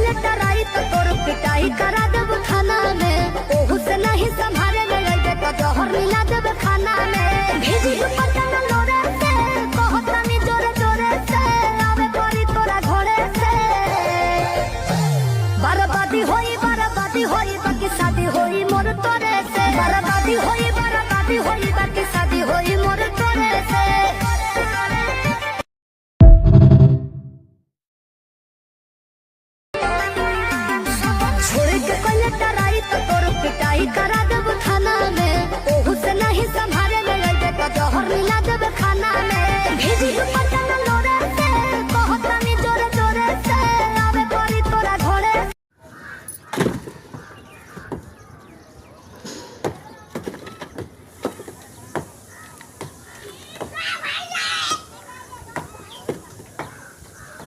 ले टराई तो तोर पिटाई करा देब खाना में। ओहू से नहीं संभाले ले लगे तो जहर मिला देब खाना में। भेजी पटन लोरे से बहुत रानी जोरे जोरे से आवे परी तोरा घोड़े से। बर्बादी होई बाकी शादी होई मोर तोरे से। बर्बादी होई